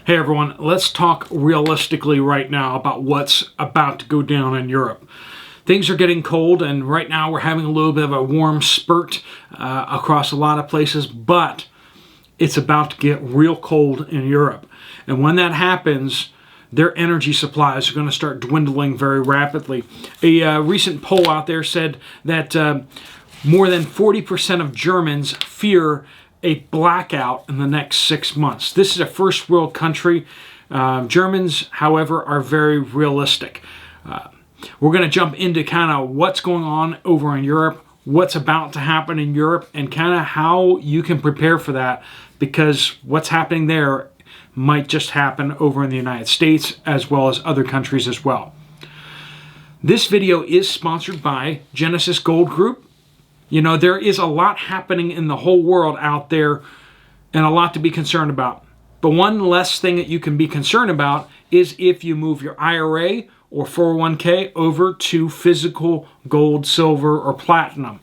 Hey everyone, let's talk realistically right now about what's about to go down in Europe. Things are getting cold, and right now we're having a little bit of a warm spurt across a lot of places, but it's about to get real cold in Europe. And when that happens, their energy supplies are going to start dwindling very rapidly. A recent poll out there said that more than 40% of Germans fear a blackout in the next 6 months. This is a first world country. Germans, however, are very realistic. We're going to jump into kind of what's going on over in Europe, what's about to happen in Europe, and kind of how you can prepare for that, because what's happening there might just happen over in the United States as well as other countries as well. This video is sponsored by Genesis Gold Group. You know, there is a lot happening in the whole world out there and a lot to be concerned about. But one less thing that you can be concerned about is if you move your IRA or 401k over to physical gold, silver, or platinum.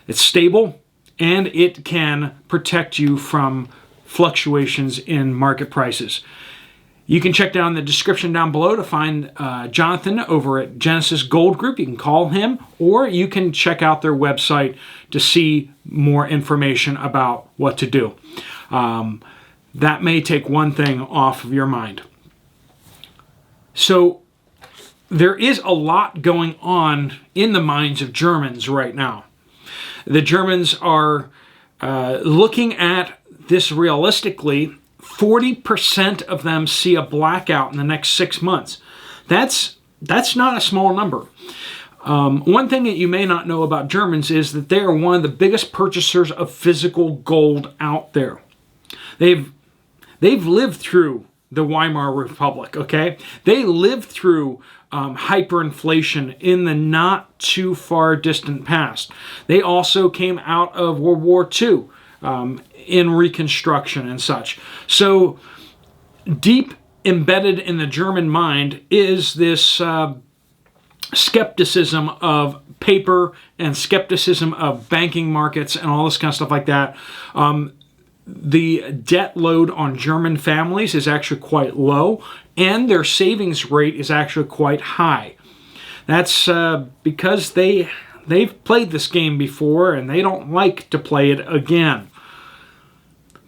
It's stable and it can protect you from fluctuations in market prices. You can check down the description down below to find Jonathan over at Genesis Gold Group. You can call him, or you can check out their website to see more information about what to do. That may take one thing off of your mind. So there is a lot going on in the minds of Germans right now. The Germans are looking at this realistically. 40% of them see a blackout in the next 6 months. That's not a small number. One thing that you may not know about Germans is that they are one of the biggest purchasers of physical gold out there. They've lived through the Weimar Republic, okay? They lived through hyperinflation in the not too far distant past. They also came out of World War II. In Reconstruction and such. So deep embedded in the German mind is this skepticism of paper and skepticism of banking markets and all this kind of stuff like that. The debt load on German families is actually quite low, and their savings rate is actually quite high. That's because they've played this game before and they don't like to play it again.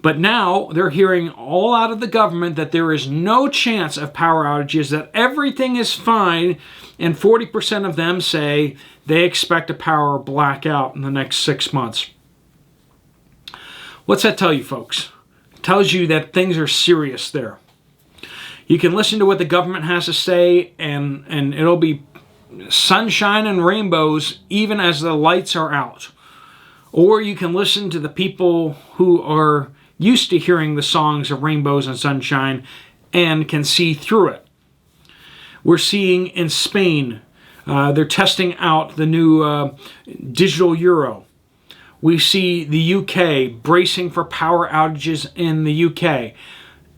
But now they're hearing all out of the government that there is no chance of power outages, that everything is fine, and 40% of them say they expect a power blackout in the next 6 months. What's that tell you, folks? It tells you that things are serious there. You can listen to what the government has to say, and it'll be sunshine and rainbows even as the lights are out. Or you can listen to the people who are used to hearing the songs of rainbows and sunshine and can see through it. We're seeing in Spain, they're testing out the new digital euro. We see the UK bracing for power outages in the UK.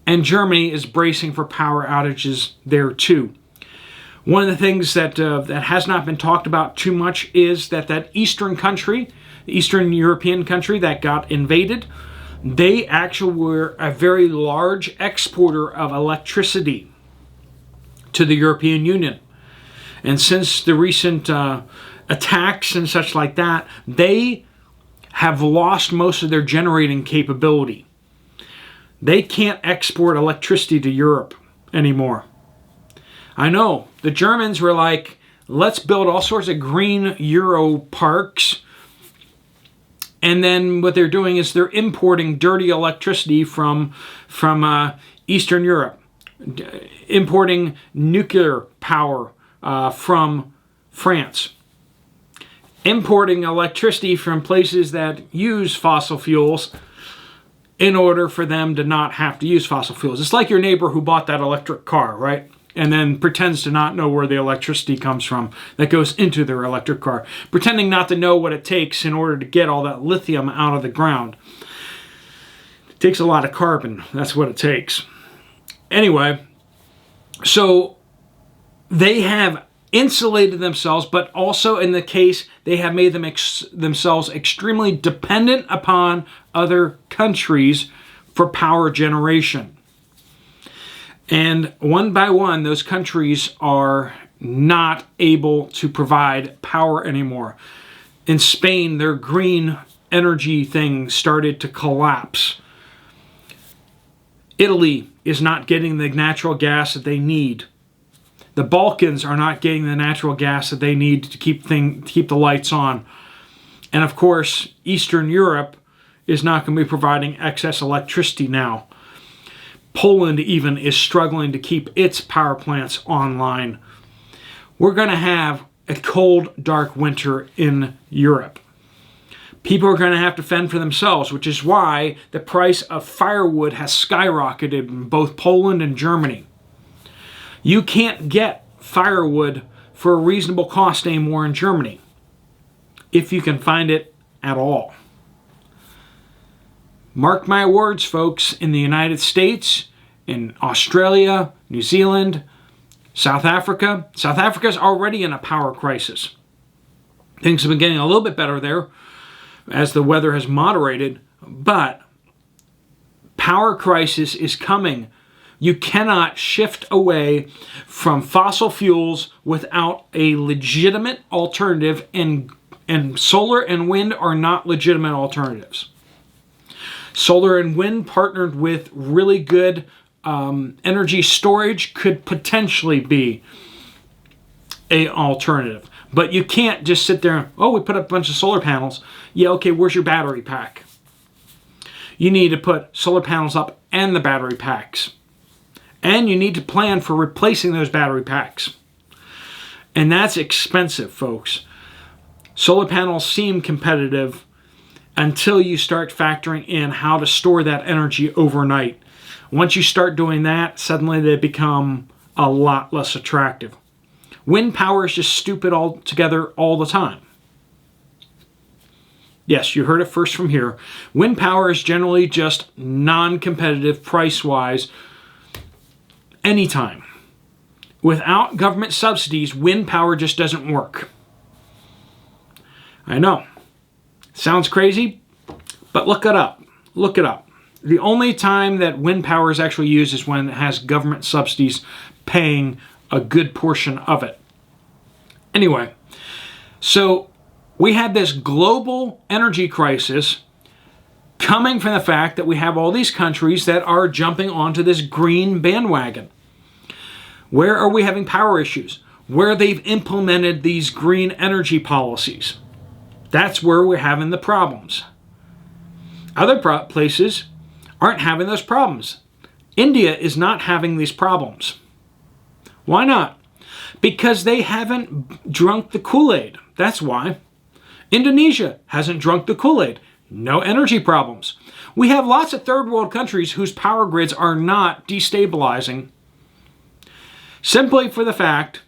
And Germany is bracing for power outages there too. One of the things that has not been talked about too much is that Eastern country, the Eastern European country that got invaded, they actually were a very large exporter of electricity to the European Union. And since the recent attacks and such like that, they have lost most of their generating capability. They can't export electricity to Europe anymore. I know, the Germans were like, let's build all sorts of green Euro parks. And then what they're doing is they're importing dirty electricity from Eastern Europe, importing nuclear power from France, importing electricity from places that use fossil fuels in order for them to not have to use fossil fuels. It's like your neighbor who bought that electric car, right? And then pretends to not know where the electricity comes from that goes into their electric car, pretending not to know what it takes in order to get all that lithium out of the ground. It takes a lot of carbon. That's what it takes. Anyway, so they have insulated themselves, but also in the case, they have made themselves extremely dependent upon other countries for power generation. And one by one, those countries are not able to provide power anymore. In Spain, their green energy thing started to collapse. Italy is not getting the natural gas that they need. The Balkans are not getting the natural gas that they need to keep the lights on. And of course, Eastern Europe is not going to be providing excess electricity now. Poland even is struggling to keep its power plants online. We're going to have a cold, dark winter in Europe. People are going to have to fend for themselves, which is why the price of firewood has skyrocketed in both Poland and Germany. You can't get firewood for a reasonable cost anymore in Germany, if you can find it at all. Mark my words, folks, in the United States, in Australia, New Zealand, South Africa. South Africa is already in a power crisis. Things have been getting a little bit better there as the weather has moderated, but power crisis is coming. You cannot shift away from fossil fuels without a legitimate alternative, and solar and wind are not legitimate alternatives. Solar and wind partnered with really good energy storage could potentially be an alternative. But you can't just sit there and, oh, we put up a bunch of solar panels. Yeah, okay, where's your battery pack? You need to put solar panels up and the battery packs. And you need to plan for replacing those battery packs. And that's expensive, folks. Solar panels seem competitive until you start factoring in how to store that energy overnight. Once you start doing that, suddenly they become a lot less attractive. Wind power is just stupid altogether all the time. Yes, you heard it first from here. Wind power is generally just non-competitive price-wise anytime. Without government subsidies, wind power just doesn't work. I know. Sounds crazy, but look it up. Look it up. The only time that wind power is actually used is when it has government subsidies paying a good portion of it. Anyway, so we had this global energy crisis coming from the fact that we have all these countries that are jumping onto this green bandwagon. Where are we having power issues? Where they've implemented these green energy policies. That's where we're having the problems. Other places aren't having those problems. India is not having these problems. Why not? Because they haven't drunk the Kool-Aid. That's why. Indonesia hasn't drunk the Kool-Aid. No energy problems. We have lots of third world countries whose power grids are not destabilizing simply for the fact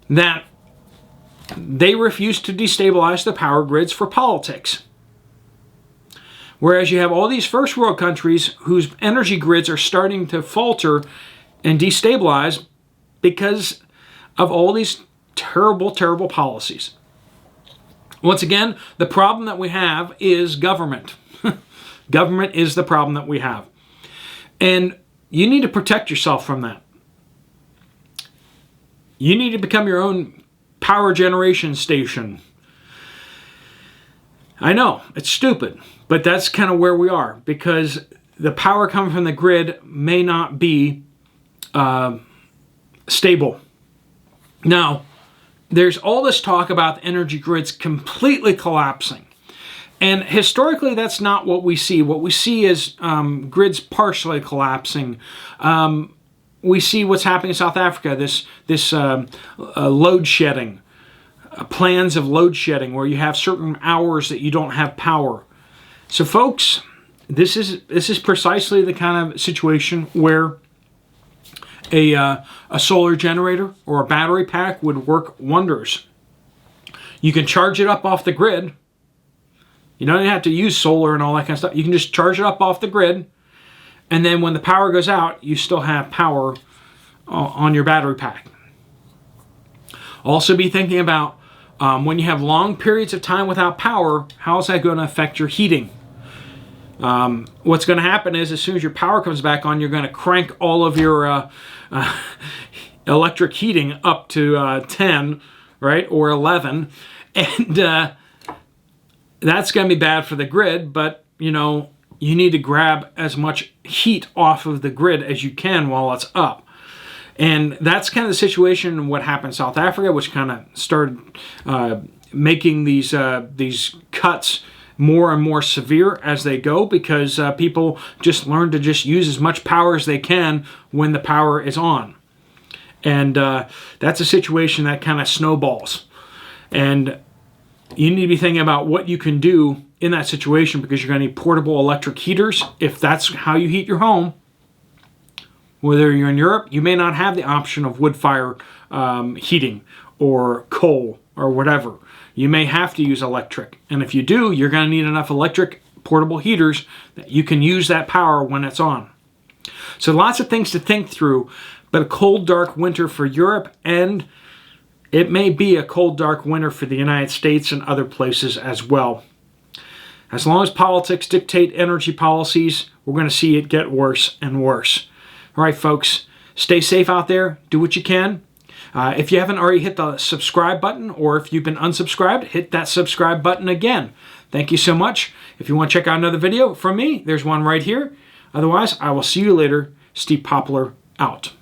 that they refuse to destabilize the power grids for politics. Whereas you have all these first world countries whose energy grids are starting to falter and destabilize because of all these terrible, terrible policies. Once again, the problem that we have is government. Government is the problem that we have. And you need to protect yourself from that. You need to become your own power generation station. I know, it's stupid, but that's kind of where we are, because the power coming from the grid may not be stable. Now, there's all this talk about the energy grids completely collapsing. And historically, that's not what we see. What we see is grids partially collapsing. We see what's happening in South Africa, this load shedding, plans of load shedding, where you have certain hours that you don't have power. So, folks, this is precisely the kind of situation where a solar generator or a battery pack would work wonders. You can charge it up off the grid. You don't even have to use solar and all that kind of stuff. You can just charge it up off the grid, and then when the power goes out, you still have power on your battery pack. Also be thinking about when you have long periods of time without power, how is that going to affect your heating? What's going to happen is as soon as your power comes back on, you're going to crank all of your electric heating up to 10, right, or 11, and that's going to be bad for the grid. But you know, you need to grab as much heat off of the grid as you can while it's up. And that's kind of the situation what happened in South Africa, which kind of started making these cuts more and more severe as they go, because people just learn to just use as much power as they can when the power is on. And that's a situation that kind of snowballs. And you need to be thinking about what you can do in that situation, because you're going to need portable electric heaters if that's how you heat your home. Whether you're in Europe, you may not have the option of wood fire heating or coal or whatever. You may have to use electric. And if you do, you're going to need enough electric portable heaters that you can use that power when it's on. So lots of things to think through, but a cold, dark winter for Europe, and it may be a cold, dark winter for the United States and other places as well. As long as politics dictate energy policies, we're going to see it get worse and worse. All right, folks, stay safe out there. Do what you can. If you haven't already hit the subscribe button, or if you've been unsubscribed, hit that subscribe button again. Thank you so much. If you want to check out another video from me, there's one right here. Otherwise, I will see you later. Steve Poplar out.